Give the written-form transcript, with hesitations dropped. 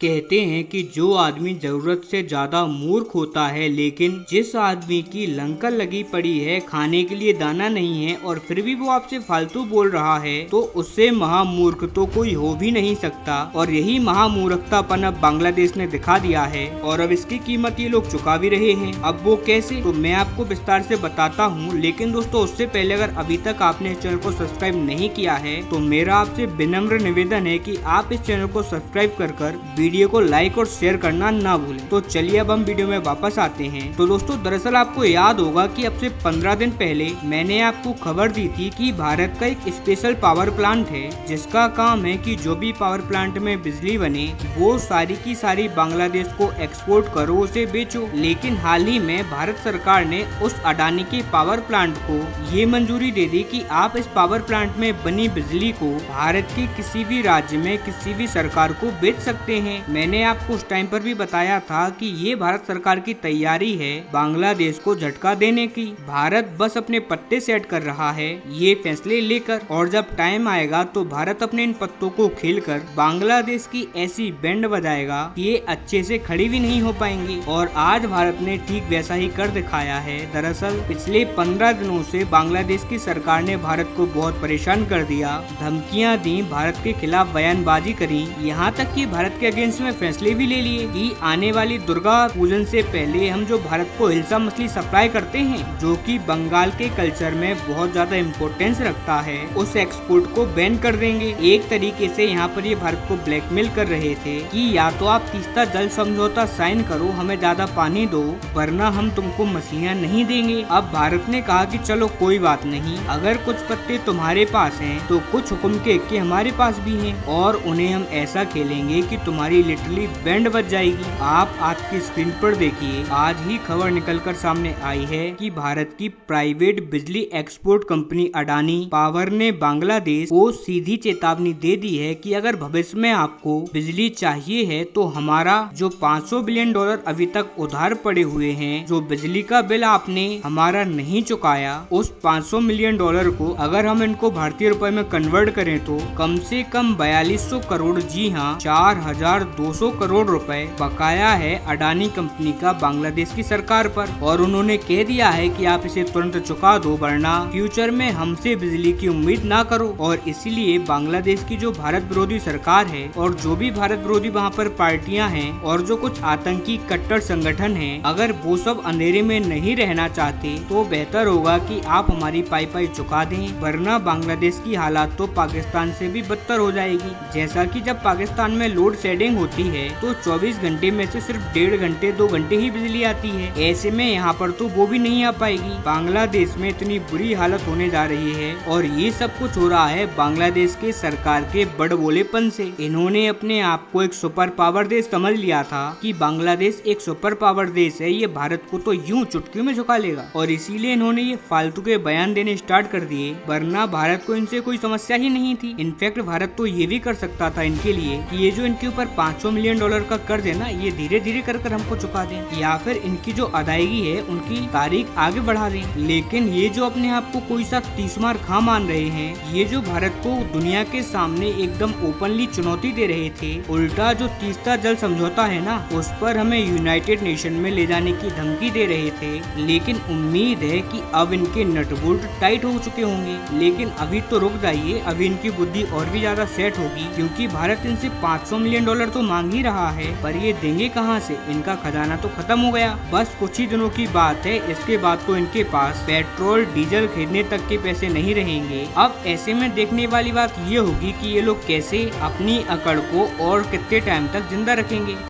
कहते हैं कि जो आदमी जरूरत से ज्यादा मूर्ख होता है, लेकिन जिस आदमी की लंकर लगी पड़ी है, खाने के लिए दाना नहीं है और फिर भी वो आपसे फालतू बोल रहा है, तो उससे महामूर्ख तो कोई हो भी नहीं सकता। और यही महामूर्खतापन अब बांग्लादेश ने दिखा दिया है और अब इसकी कीमत ये लोग चुका भी रहे हैं। अब वो कैसे, तो मैं आपको विस्तार से बताता हूँ। लेकिन दोस्तों, उससे पहले अगर अभी तक आपने इस चैनल को सब्सक्राइब नहीं किया है तो मेरा आपसे विनम्र निवेदन है कि आप इस चैनल को सब्सक्राइब कर वीडियो को लाइक और शेयर करना ना भूलें। तो चलिए अब हम वीडियो में वापस आते हैं। तो दोस्तों, दरअसल आपको याद होगा कि अब से 15 दिन पहले मैंने आपको खबर दी थी कि भारत का एक स्पेशल पावर प्लांट है जिसका काम है कि जो भी पावर प्लांट में बिजली बने वो सारी की सारी बांग्लादेश को एक्सपोर्ट करो, उसे बेचो। लेकिन हाल ही में भारत सरकार ने उस अडानी के पावर प्लांट को ये मंजूरी दे दी कि आप इस पावर प्लांट में बनी बिजली को भारत के किसी भी राज्य में किसी भी सरकार को बेच सकते हैं। मैंने आपको उस टाइम पर भी बताया था कि ये भारत सरकार की तैयारी है बांग्लादेश को झटका देने की। भारत बस अपने पत्ते सेट कर रहा है ये फैसले लेकर, और जब टाइम आएगा तो भारत अपने इन पत्तों को खेलकर बांग्लादेश की ऐसी बैंड बजाएगा कि ये अच्छे से खड़ी भी नहीं हो पाएंगी। और आज भारत ने ठीक वैसा ही कर दिखाया है। दरअसल पिछले 15 दिनों से बांग्लादेश की सरकार ने भारत को बहुत परेशान कर दिया, धमकियां दी, भारत के खिलाफ बयानबाजी करी, यहाँ तक कि भारत के अगेंस्ट में फैसले भी ले लिए कि आने वाली दुर्गा पूजन से पहले हम जो भारत को हिल्सा मछली सप्लाई करते हैं, जो कि बंगाल के कल्चर में बहुत ज्यादा इम्पोर्टेंस रखता है, उस एक्सपोर्ट को बैन कर देंगे। एक तरीके से यहाँ पर ये भारत को ब्लैकमेल कर रहे थे कि या तो आप तीस्ता जल समझौता साइन करो, हमें ज्यादा पानी दो, वरना हम तुमको मछलियाँ नहीं देंगे। अब भारत ने कहा कि चलो कोई बात नहीं, अगर कुछ पत्ते तुम्हारे पास हैं तो कुछ हुक्म के एक्के हमारे पास भी हैं और उन्हें हम ऐसा खेलेंगे कि तुम्हारी लिटरली बैंड बज जाएगी। आप आज की स्क्रीन पर देखिए, आज ही खबर निकलकर सामने आई है कि भारत की प्राइवेट बिजली एक्सपोर्ट कंपनी अडानी पावर ने बांग्लादेश को सीधी चेतावनी दे दी है कि अगर भविष्य में आपको बिजली चाहिए है तो हमारा जो $500 बिलियन अभी तक उधार पड़े हुए हैं, जो बिजली का बिल आपने हमारा नहीं चुकाया, उस $500 मिलियन को अगर हम इनको भारतीय रुपए में कन्वर्ट करें तो कम से कम 4200 करोड़, जी हाँ 4200 करोड़ रुपए बकाया है अडानी कंपनी का बांग्लादेश की सरकार पर। और उन्होंने कह दिया है कि आप इसे तुरंत चुका दो, वरना फ्यूचर में हमसे बिजली की उम्मीद ना करो। और इसीलिए बांग्लादेश की जो भारत विरोधी सरकार है और जो भी भारत विरोधी वहाँ पर पार्टियां हैं और जो कुछ आतंकी कट्टर संगठन हैं, अगर वो सब अंधेरे में नहीं रहना चाहते तो बेहतर होगा कि आप हमारी पाई चुका दें, वरना बांग्लादेश की हालात तो पाकिस्तान से भी बदतर हो जाएगी। जैसा कि जब पाकिस्तान में लोड शेडिंग होती है तो 24 घंटे में से सिर्फ 1.5 घंटे 2 घंटे ही बिजली आती है। ऐसे में यहाँ पर तो वो भी नहीं आ पाएगी। बांग्लादेश में इतनी बुरी हालत होने जा रही है और ये सब कुछ हो रहा है बांग्लादेश के सरकार के बड़बोलेपन से। इन्होंने अपने आप को एक सुपर पावर देश समझ लिया था कि बांग्लादेश एक सुपर पावर देश है, ये भारत को तो यूं चुटकी में झुका लेगा, और इसीलिए इन्होंने ये फालतू के बयान देने स्टार्ट कर दिए, वरना भारत को इनसे कोई समस्या ही नहीं थी। इनफैक्ट भारत तो ये भी कर सकता था इनके लिए कि ये जो इनके ऊपर $500 मिलियन का कर्ज है ना, ये धीरे धीरे कर हमको चुका दें, या फिर इनकी जो अदायगी है उनकी तारीख आगे बढ़ा दें। लेकिन ये जो अपने आप को कोई सा तीसमार खां मान रहे हैं, ये जो भारत को दुनिया के सामने एकदम ओपनली चुनौती दे रहे थे, उल्टा जो तीस्ता जल समझौता है ना, उस पर हमें यूनाइटेड नेशन में ले जाने की धमकी दे रहे थे। लेकिन उम्मीद है कि अब इनके नट बोल्ट टाइट हो चुके होंगे। लेकिन अभी तो रुक जाइए, अभी इनकी बुद्धि और भी ज्यादा सेट होगी, क्योंकि भारत इनसे $500 मिलियन तो मांग ही रहा है, पर ये देंगे कहाँ से? इनका खजाना तो खत्म हो गया। बस कुछ ही दिनों की बात है, इसके बाद तो इनके पास पेट्रोल डीजल खरीदने तक के पैसे नहीं रहेंगे। अब ऐसे में देखने वाली बात ये होगी कि ये लोग कैसे अपनी अकड़ को और कितने टाइम तक जिंदा रखेंगे।